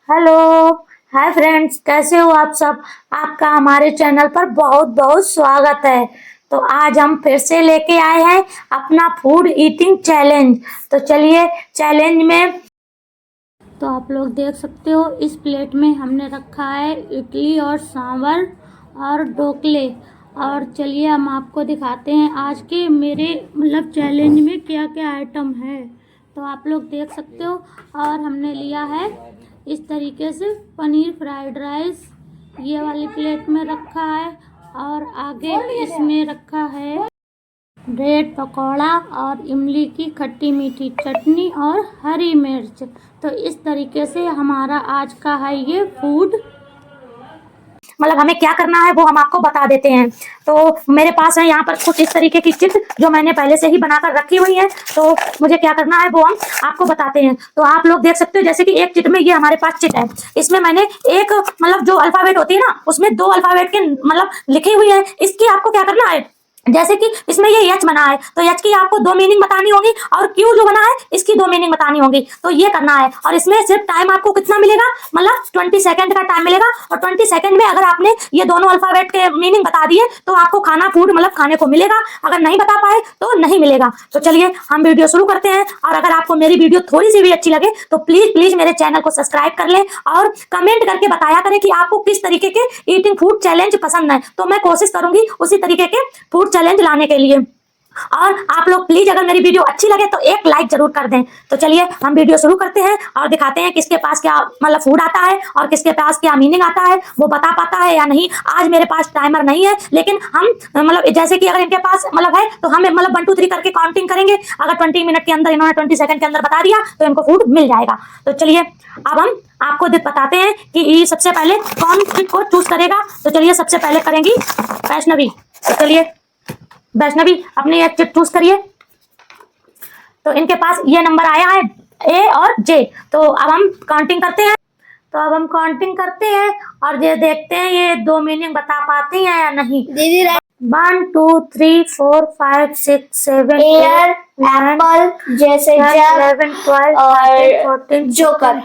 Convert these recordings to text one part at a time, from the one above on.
Hello. Hi friends, कैसे हो आप सब। आपका हमारे चैनल पर बहुत बहुत स्वागत है। तो आज हम फिर से लेके आए हैं अपना फूड ईटिंग चैलेंज। तो चलिए चैलेंज में। तो आप लोग देख सकते हो इस प्लेट में हमने रखा है इडली और सांभर और ढोकले। और चलिए हम आपको दिखाते हैं आज के मेरे चैलेंज में क्या क्या आइटम है। तो आप लोग देख सकते हो। और हमने लिया है इस तरीके से पनीर फ्राइड राइस, ये वाली प्लेट में रखा है। और आगे इसमें रखा है ब्रेड पकौड़ा और इमली की खट्टी मीठी चटनी और हरी मिर्च। तो इस तरीके से हमारा आज का है ये फूड। हमें क्या करना है वो हम आपको बता देते हैं। तो मेरे पास है यहाँ पर कुछ इस तरीके की चिट जो मैंने पहले से ही बनाकर रखी हुई है। तो मुझे क्या करना है वो हम आपको बताते हैं। तो आप लोग देख सकते हो जैसे कि एक चिट में ये हमारे पास चिट है। इसमें मैंने एक जो अल्फाबेट होती है ना उसमें 2 अल्फाबेट के लिखी हुई है। इसकी आपको क्या करना है, जैसे कि इसमें ये एच बना है तो एच की आपको 2 मीनिंग बतानी होगी और क्यू जो बना है इसकी 2 मीनिंग बतानी होगी। तो ये करना है और इसमें सिर्फ टाइम आपको कितना मिलेगा, 20 सेकंड का टाइम मिलेगा। और 20 सेकंड में अगर आपने ये दोनों अल्फाबेट के मीनिंग बता दिए तो आपको खाना फूड खाने को मिलेगा। अगर नहीं बता पाए तो नहीं मिलेगा। तो चलिए हम वीडियो शुरू करते हैं। और अगर आपको मेरी वीडियो थोड़ी सी भी अच्छी लगे तो प्लीज प्लीज मेरे चैनल को सब्सक्राइब कर लें और कमेंट करके बताया करें कि आपको किस तरीके के ईटिंग फूड चैलेंज पसंद है। तो मैं कोशिश करूंगी उसी तरीके के फूड चैलेंज लाने के लिए। और आप लोग प्लीज अगर मेरी वीडियो अच्छी लगे तो एक लाइक जरूर कर दें। तो चलिए हम वीडियो शुरू करते हैं और दिखाते हैं किसके पास क्या फूड आता है और किसके पास क्या मीनिंग आता है, वो बता पाता है या नहीं। आज मेरे पास टाइमर नहीं है लेकिन हम जैसे कि अगर इनके पास है तो हम 1 2 3 करके काउंटिंग करेंगे। अगर 20 मिनट के अंदर इन्होंने 20 सेकंड के अंदर बता दिया तो इनको फूड मिल जाएगा। तो चलिए अब हम आपको बताते हैं कि सबसे पहले कौन को चूज करेगा। तो चलिए सबसे पहले करेंगी वैष्णवी। तो चलिए वैष्णवी अपनी एक चिट चूज करिए। तो इनके पास ये नंबर आया है ए और जे। तो अब हम काउंटिंग करते हैं। तो अब हम काउंटिंग करते हैं और ये देखते हैं ये 2 मीनिंग बता पाती हैं या नहीं। दीदी 1 2 3 4 5 6 7 एयर, एप्पल, जैसे 11 12 13 14 जोकर।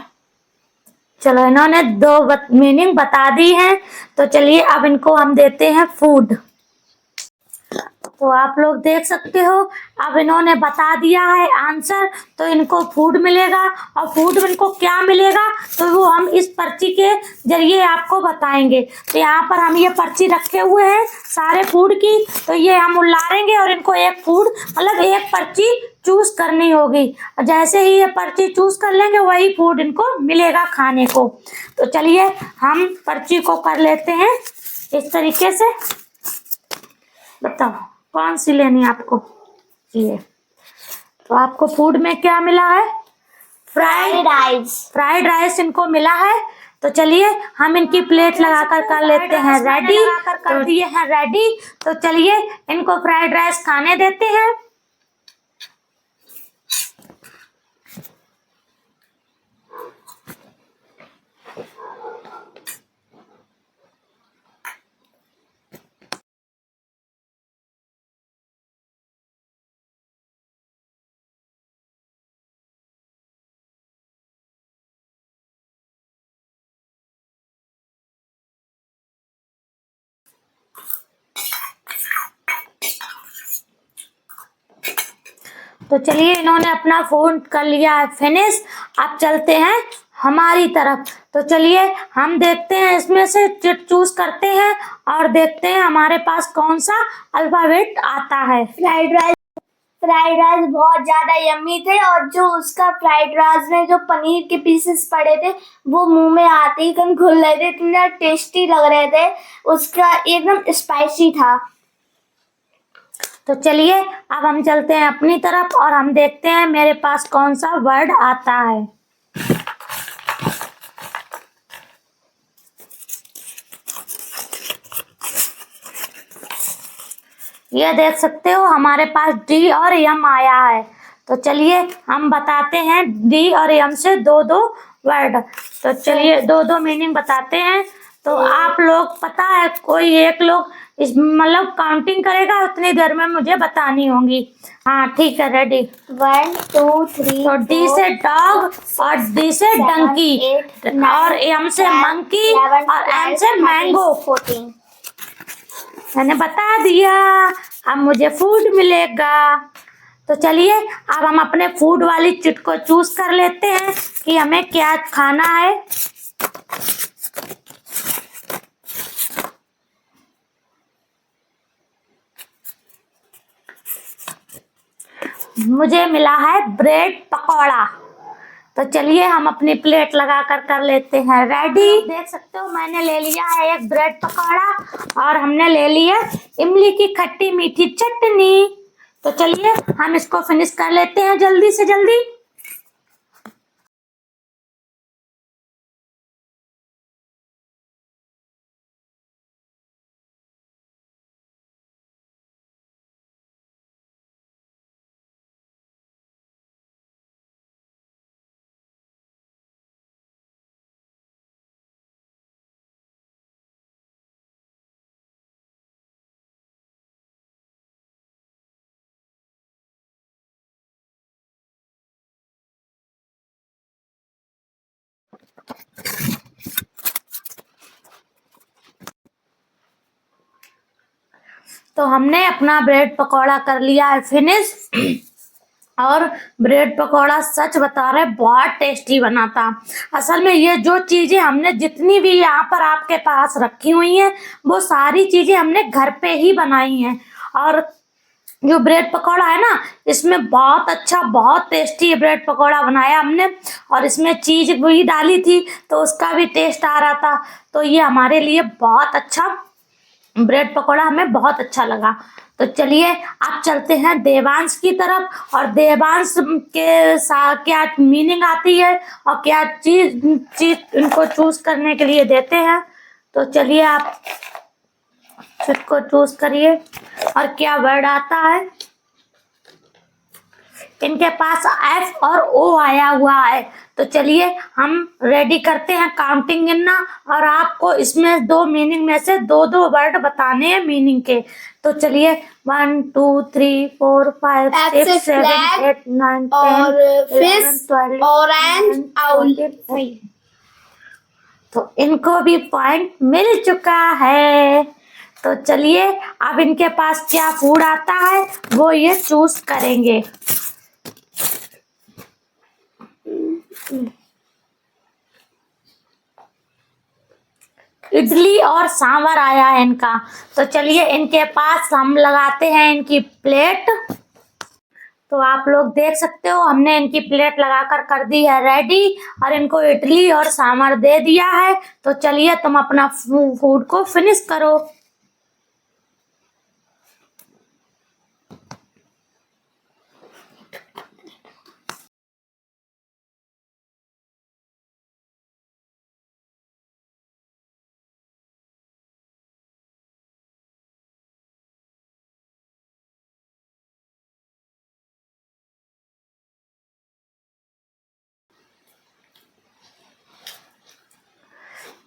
चलो इन्होंने 2 मीनिंग बता दी है। तो चलिए अब इनको हम देते हैं फूड। तो आप लोग देख सकते हो अब इन्होंने बता दिया है आंसर। तो इनको फूड मिलेगा और फूड में इनको क्या मिलेगा तो वो हम इस पर्ची के जरिए आपको बताएंगे। तो यहाँ पर हम ये पर्ची रखे हुए हैं सारे फूड की। तो ये हम उल्लारेंगे और इनको एक फूड एक पर्ची चूज करनी होगी। जैसे ही ये पर्ची चूज कर लेंगे वही फूड इनको मिलेगा खाने को। तो चलिए हम पर्ची को कर लेते हैं इस तरीके से। बताओ कौन सी लेनी है आपको। ये तो आपको फूड में क्या मिला है, फ्राइड राइस। फ्राइड राइस इनको मिला है। तो चलिए हम इनकी प्लेट लगाकर कर लेते हैं रेडी। कर दिए हैं रेडी। तो चलिए इनको फ्राइड राइस खाने देते हैं। तो चलिए इन्होंने अपना फोन कर लिया है फिनिश। अब चलते हैं हमारी तरफ। तो चलिए हम देखते हैं इसमें से चिट चूज करते हैं और देखते हैं हमारे पास कौन सा अल्फाबेट आता है। फ्राइड राइस बहुत ज्यादा यम्मी थे और जो उसका फ्राइड राइस में जो पनीर के पीसेस पड़े थे वो मुंह में आते ही एकदम घुल रहे थे, इतना टेस्टी लग रहे थे। उसका एकदम स्पाइसी था। तो चलिए अब हम चलते हैं अपनी तरफ और हम देखते हैं मेरे पास कौन सा वर्ड आता है। ये देख सकते हो हमारे पास डी और यम आया है। तो चलिए हम बताते हैं डी और यम से 2 2 वर्ड। तो चलिए 2 2 मीनिंग बताते हैं। तो आप लोग पता है कोई एक लोग इस मतलब काउंटिंग करेगा, उतनी देर में मुझे बतानी होगी। हाँ ठीक है, रेडी। 1 2 3 तो डी से डॉग और डी से डंकी और एम से मंकी और एम से मैंगो। 14। मैंने बता दिया, अब मुझे फूड मिलेगा। तो चलिए अब हम अपने फूड वाली चिट को चूज कर लेते हैं कि हमें क्या खाना है। मुझे मिला है ब्रेड पकौड़ा। तो चलिए हम अपनी प्लेट लगा कर लेते हैं रेडी। देख सकते हो मैंने ले लिया है एक ब्रेड पकौड़ा और हमने ले लिया इमली की खट्टी मीठी चटनी। तो चलिए हम इसको फिनिश कर लेते हैं जल्दी से जल्दी। तो हमने अपना ब्रेड पकौड़ा कर लिया है फिनिश। और ब्रेड पकौड़ा सच बता रहे बहुत टेस्टी बना था। असल में ये जो चीजें हमने जितनी भी यहाँ पर आपके पास रखी हुई हैं वो सारी चीजें हमने घर पे ही बनाई हैं। और जो ब्रेड पकौड़ा है ना, इसमें बहुत अच्छा बहुत टेस्टी ब्रेड पकौड़ा बनाया हमने। और इसमें चीज भी डाली थी तो उसका भी टेस्ट आ रहा था। तो ये हमारे लिए बहुत अच्छा ब्रेड पकौड़ा हमें बहुत अच्छा लगा। तो चलिए आप चलते हैं देवांश की तरफ और देवांश के साथ क्या मीनिंग आती है और क्या चीज चीज इनको चूज करने के लिए देते हैं। तो चलिए आप चीज को चूज करिए और क्या वर्ड आता है। इनके पास एफ और ओ आया हुआ है। तो चलिए हम रेडी करते हैं काउंटिंग गिनना और आपको इसमें दो मीनिंग में से दो दो वर्ड बताने हैं मीनिंग के। तो चलिए 1 2 3 4 5 6 7 8 9 और 10 फिश 11 12 ऑरेंज आउल। तो इनको भी पॉइंट मिल चुका है। तो चलिए अब इनके पास क्या फूड आता है वो ये चूज करेंगे। इडली और सांभर आया है इनका। तो चलिए इनके पास हम लगाते हैं इनकी प्लेट। तो आप लोग देख सकते हो हमने इनकी प्लेट लगाकर कर दी है रेडी और इनको इडली और सांभर दे दिया है। तो चलिए तुम अपना फूड को फिनिश करो।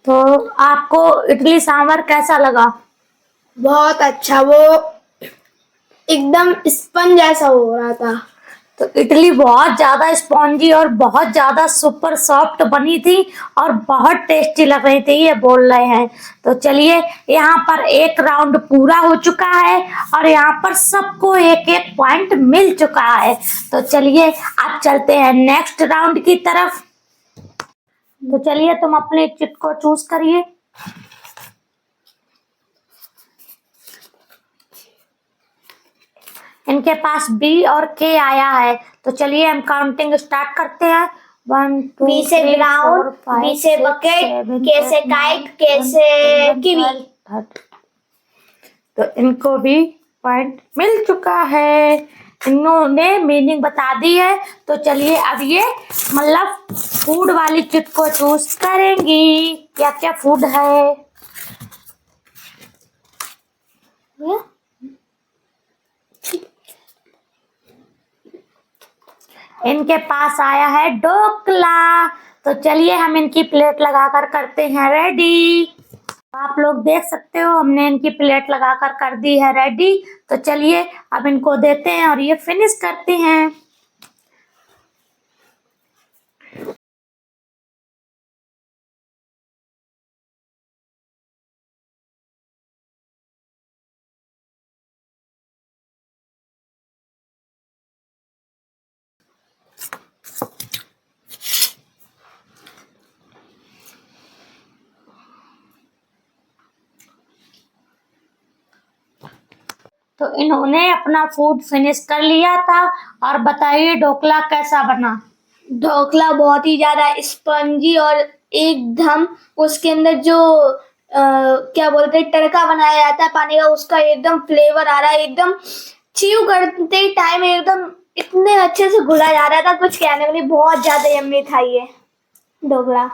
तो आपको इडली सांभर कैसा लगा? बहुत अच्छा, वो एकदम स्पंज जैसा हो रहा था। तो इडली बहुत ज्यादा स्पॉन्जी और बहुत ज्यादा सुपर सॉफ्ट बनी थी और बहुत टेस्टी लग रही थी ये बोल रहे हैं। तो चलिए यहाँ पर एक राउंड पूरा हो चुका है और यहाँ पर सबको एक एक पॉइंट मिल चुका है। तो चलिए अब चलते हैं नेक्स्ट राउंड की तरफ। तो चलिए तुम अपने चिट को चूज करिए। इनके पास बी और के आया है। तो चलिए हम काउंटिंग स्टार्ट करते हैं। 1 2 बी से 3 ग्राउंड, 4 5 बी से 6 बकेट, 7 के से 8 काइट, 9 के 10 से 11 कीवी। 12 13। तो इनको भी पॉइंट मिल चुका है, इन्होंने मीनिंग बता दी है। तो चलिए अब ये मतलब फूड वाली चिट को चूज करेंगी। क्या क्या फूड है ये? इनके पास आया है ढोकला। तो चलिए हम इनकी प्लेट लगाकर करते हैं रेडी। आप लोग देख सकते हो हमने इनकी प्लेट लगाकर कर दी है रेडी। तो चलिए अब इनको देते हैं और ये फिनिश करते हैं। तो इन्होंने अपना फूड फिनिश कर लिया था। और बताइए ढोकला कैसा बना। ढोकला बहुत ही ज्यादा स्पंजी और एकदम उसके अंदर जो क्या बोलते हैं तड़का बनाया जाता है पानी का, उसका एकदम फ्लेवर आ रहा है। एकदम च्यू करते टाइम एकदम इतने अच्छे से घुला जा रहा था, कुछ कहने को नहीं। बहुत ज्यादा यम्मी था ये ढोकला।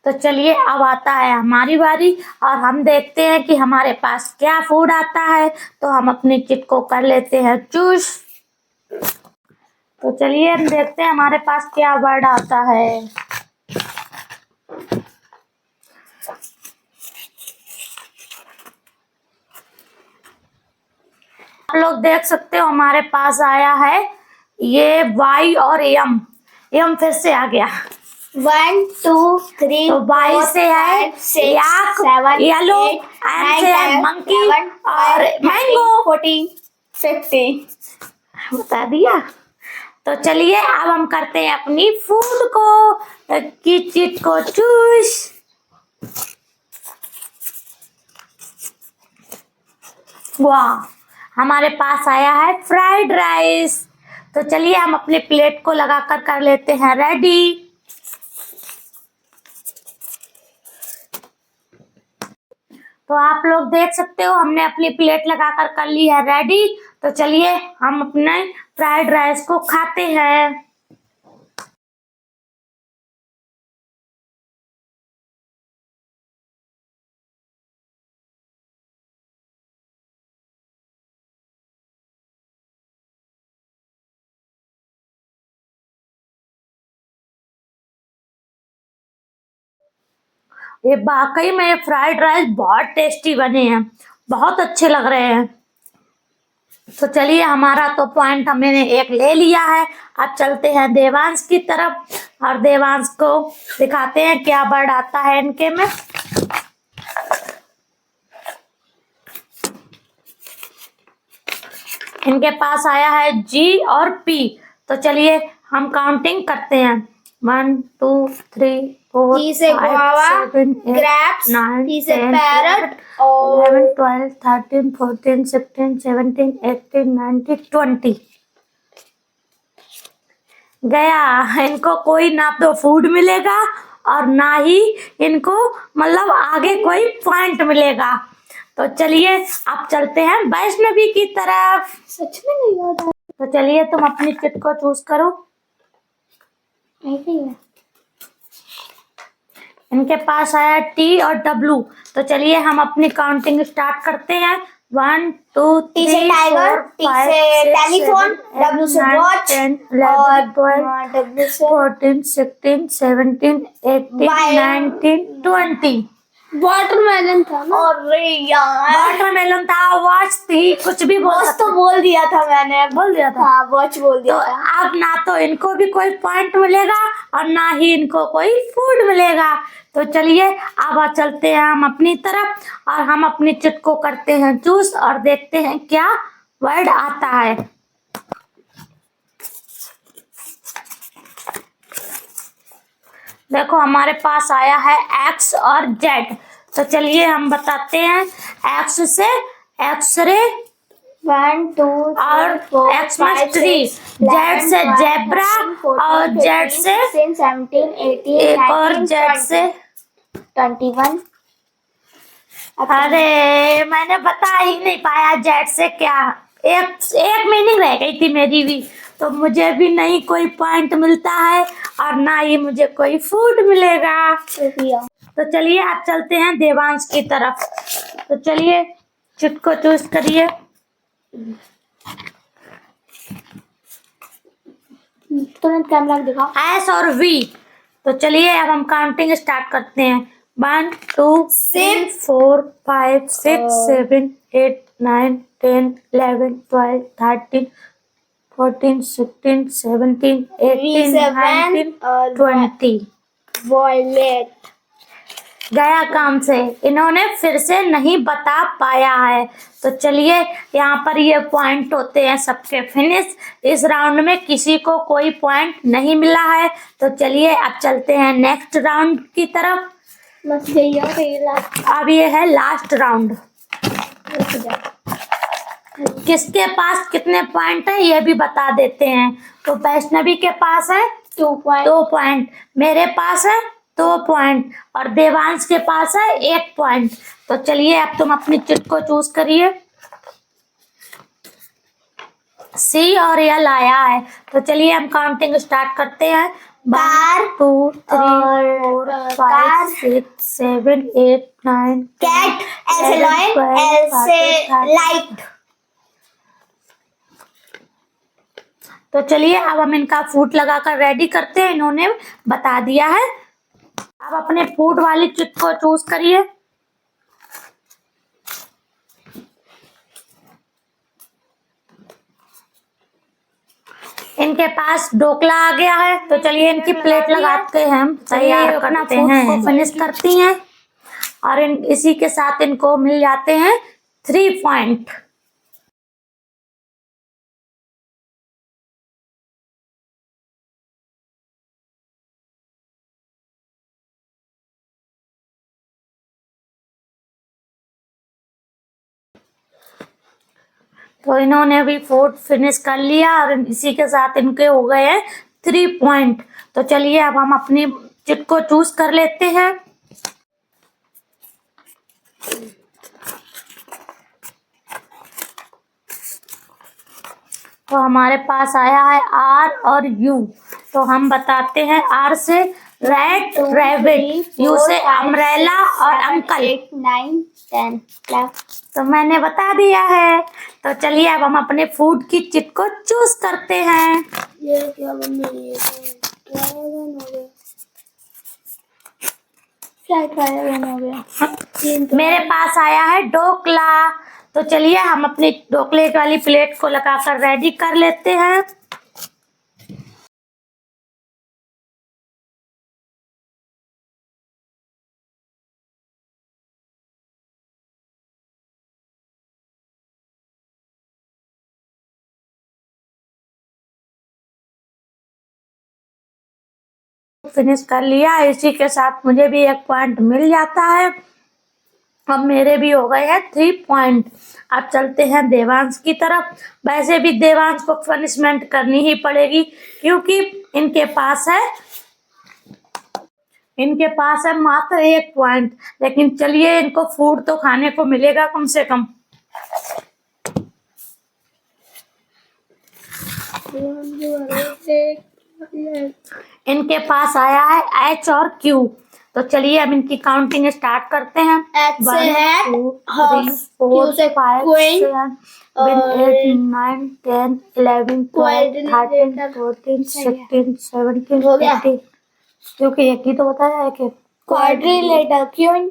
तो चलिए अब आता है हमारी बारी और हम देखते हैं कि हमारे पास क्या फूड आता है। तो हम अपनी चिट को कर लेते हैं चूज। तो चलिए हम देखते हैं हमारे पास क्या वर्ड आता है। आप लोग देख सकते हो हमारे पास आया है ये वाई और यम। यम फिर से आ गया। 1 2 3 तो वाई से है याक, येलो, एंड से है मंकी और मैंगो। 14 15 बता दिया। तो चलिए अब हम करते हैं अपनी फूड को की चिट को चूज। वाह, हमारे पास आया है फ्राइड राइस। तो चलिए हम अपने प्लेट को लगाकर कर लेते हैं रेडी। तो आप लोग देख सकते हो हमने अपनी प्लेट लगाकर कर ली है रेडी। तो चलिए हम अपने फ्राइड राइस को खाते हैं। ये वाकई में फ्राइड राइस बहुत टेस्टी बने हैं, बहुत अच्छे लग रहे हैं। तो चलिए हमारा तो पॉइंट हमने एक ले लिया है। अब चलते हैं देवांश की तरफ और देवांश को दिखाते हैं क्या वर्ड आता है इनके में। इनके पास आया है जी और पी। तो चलिए हम काउंटिंग करते हैं 1 2 3 4 G से 5 guava, 7 8 grapes, 9 P से 10 parrot 11 और 12 13 14 16 17 18 19 20 गया। इनको कोई ना तो फूड मिलेगा और ना ही इनको मतलब आगे कोई पॉइंट मिलेगा। तो चलिए अब चलते हैं वैष्णवी की तरफ। सच में नहीं याद आ तो चलिए तुम अपनी चिट को चूज करो। रही है। इनके पास आया टी और डब्लू। तो चलिए हम अपनी काउंटिंग स्टार्ट करते हैं 1 2 T से 3 टाइगर, 4 T 5 से 6 टेलीफोन, 7 8 W से 9 वॉच 10 और 11 12 W से 14 16 17 18 19 20 वाटरमेलन था ना। अरे यार वाटरमेलन था, वॉच थी, कुछ भी बोल वॉच सकते तो बोल दिया था मैंने। बोल दिया था। हाँ वॉच बोल तो दिया था। अब ना तो इनको भी कोई पॉइंट मिलेगा और ना ही इनको कोई फूड मिलेगा। तो चलिए अब चलते हैं हम अपनी तरफ और हम अपनी चिट को करते हैं चूज और देखते हैं क्या वर्ड आता है। देखो हमारे पास आया है एक्स और जेड। तो चलिए हम बताते हैं। एक्स से एक्सरे 1 2 और एक्स में ट्री, जेड से जेब्रा और जेड से 17 18 एक और जेड से 21। अरे मैंने बता ही नहीं पाया जेड से क्या। एक मीनिंग रह गई थी मेरी भी। तो मुझे भी नहीं कोई पॉइंट मिलता है और ना ही मुझे कोई फूड मिलेगा। तो चलिए अब चलते हैं देवांश की तरफ। तो चलिए चिट को चूज करिए। तुरंत कैमरा दिखाओ। एस और वी। तो चलिए अब हम काउंटिंग स्टार्ट करते हैं 1 2 3 4 5 6 7 8 9 10 11 12 13 14 16 17 18 19 20 वॉयलेट गया काम से। इन्होंने फिर से नहीं बता पाया है। तो चलिए यहाँ पर ये पॉइंट होते हैं सबके फिनिश। इस राउंड में किसी को कोई पॉइंट नहीं मिला है। तो चलिए अब चलते हैं नेक्स्ट राउंड की तरफ। मत गई अब ये है लास्ट राउंड। किसके पास कितने पॉइंट है ये भी बता देते हैं। तो वैष्णवी के पास है 2 पॉइंट, मेरे पास है 2 पॉइंट और देवांश के पास है 1 पॉइंट। तो चलिए अब तुम अपनी चिट को चूज करिए। सी और एल आया है। तो चलिए हम काउंटिंग स्टार्ट करते हैं। 1 2 3 4 5 6 7 8 9 कैट, ऐसे लॉयन, ऐसे लाइट। तो चलिए अब हम इनका फूड लगाकर रेडी करते हैं। इन्होंने बता दिया है। अब अपने फूड वाली चिट को चूज करिए। इनके पास ढोकला आ गया है। तो चलिए इनकी प्लेट लगाते हैं हम। तैयार अपना फूड को फिनिश करती हैं और इसी के साथ इनको मिल जाते हैं 3 पॉइंट। तो इन्होंने भी फूड फिनिश कर लिया और इसी के साथ इनके हो गए हैं 3 पॉइंट। तो चलिए अब हम अपनी चिट को चूज कर लेते हैं। तो हमारे पास आया है आर और यू। तो हम बताते हैं आर से रेड रैबिट, यू से अम्ब्रेला और अंकल। 8 9 10 तो मैंने बता दिया है। तो चलिए अब हम अपने फूड की चिट को चूज करते हैं। ये क्या बन रही है? क्या हो गया? फ्लाइट हो गया। मेरे पास आया है ढोकला। तो चलिए हम अपनी ढोकले वाली प्लेट को लगाकर रेडी कर लेते हैं। फिनिश कर लिया। इसी के साथ मुझे भी 1 पॉइंट मिल जाता है। अब मेरे भी हो गए हैं 3 पॉइंट। अब चलते हैं देवांश की तरफ। वैसे भी देवांश को पनिशमेंट करनी ही पड़ेगी क्योंकि इनके पास है मात्र 1 पॉइंट। लेकिन चलिए इनको फूड तो खाने को मिलेगा कम से कम। इनके पास आया है एच और क्यू। तो चलिए अब इनकी काउंटिंग स्टार्ट करते हैं। H से है 1 2 3 4 से 5 queen 7 8 9 10 11 12 13 14 16 17 हो गया। 18। क्योंकि एक ही तो बताया है कि क्वाड्रिलेटर क्वीन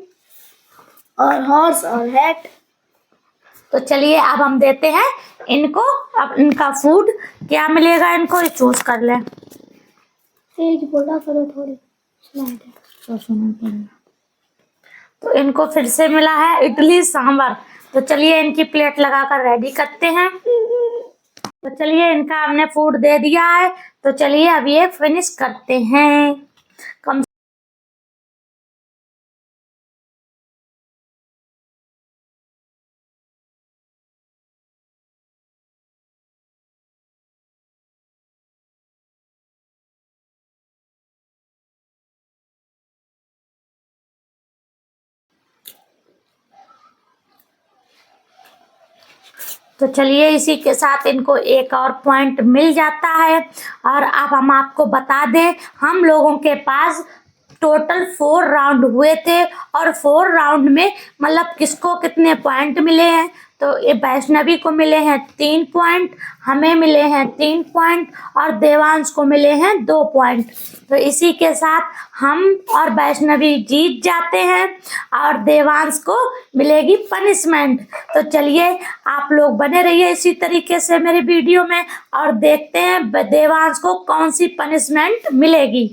और हॉर्स और हैट। तो चलिए अब हम देते हैं इनको। अब इनका फूड क्या मिलेगा इनको ये चूज कर लें। तेज बोला करो थोड़ी तो सुनना पड़ेगा। तो इनको फिर से मिला है इडली सांभर। तो चलिए इनकी प्लेट लगाकर रेडी करते हैं। तो चलिए इनका हमने फूड दे दिया है। तो चलिए अब ये फिनिश करते हैं। कम तो चलिए इसी के साथ इनको 1 और पॉइंट मिल जाता है। और अब हम आपको बता दें हम लोगों के पास टोटल 4 राउंड हुए थे और 4 राउंड में मतलब किसको कितने पॉइंट मिले हैं। तो ये वैष्णवी को मिले हैं 3 पॉइंट, हमें मिले हैं 3 पॉइंट और देवांश को मिले हैं 2 पॉइंट। तो इसी के साथ हम और वैष्णवी जीत जाते हैं और देवांश को मिलेगी पनिशमेंट। तो चलिए आप लोग बने रहिए इसी तरीके से मेरे वीडियो में और देखते हैं देवांश को कौन सी पनिशमेंट मिलेगी।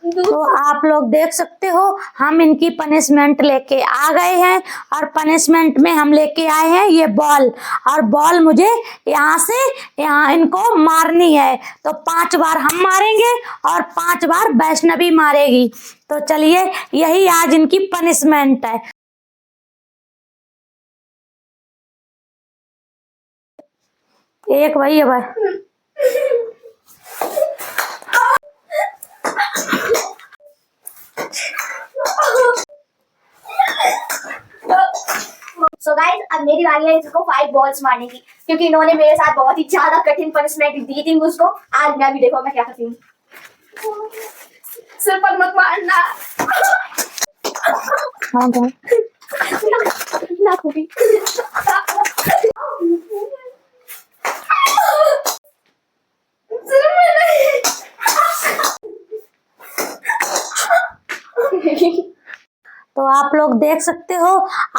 तो आप लोग देख सकते हो हम इनकी पनिशमेंट लेके आ गए हैं और पनिशमेंट में हम लेके आए हैं ये बॉल, और बॉल मुझे यहाँ से यहाँ इनको मारनी है। तो 5 बार हम मारेंगे और 5 बार वैष्णवी मारेगी। तो चलिए यही आज इनकी पनिशमेंट है। एक वही है भाई। सो गाइस अब मेरी बारी है इसको 5 बॉल्स मारने की, क्योंकि इन्होंने मेरे साथ बहुत ही ज्यादा कठिन पनिशमेंट दी थी मुझको। आज मैं भी देखो मैं क्या करती हूँ। सिर पर मत मारना। हाँ भाई ना खूबी। तो आप लोग देख सकते हो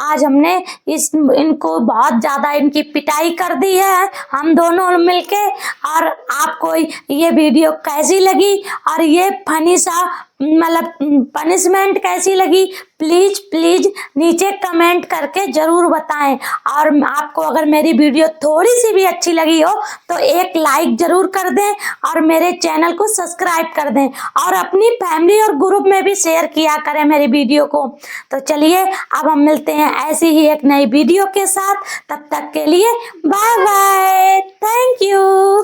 आज हमने इनको बहुत ज़्यादा इनकी पिटाई कर दी है हम दोनों मिलके। और आपको ये वीडियो कैसी लगी और ये फनी सा मतलब पनिशमेंट कैसी लगी, प्लीज़ प्लीज़ नीचे कमेंट करके ज़रूर बताएं। और आपको अगर मेरी वीडियो थोड़ी सी भी अच्छी लगी हो तो एक लाइक ज़रूर कर दें और मेरे चैनल को सब्सक्राइब कर दें और अपनी फैमिली और ग्रुप में भी शेयर किया करें मेरी वीडियो को। तो चलिए अब हम मिलते हैं ऐसी ही एक नई वीडियो के साथ। तब तक के लिए बाय बाय, थैंक यू।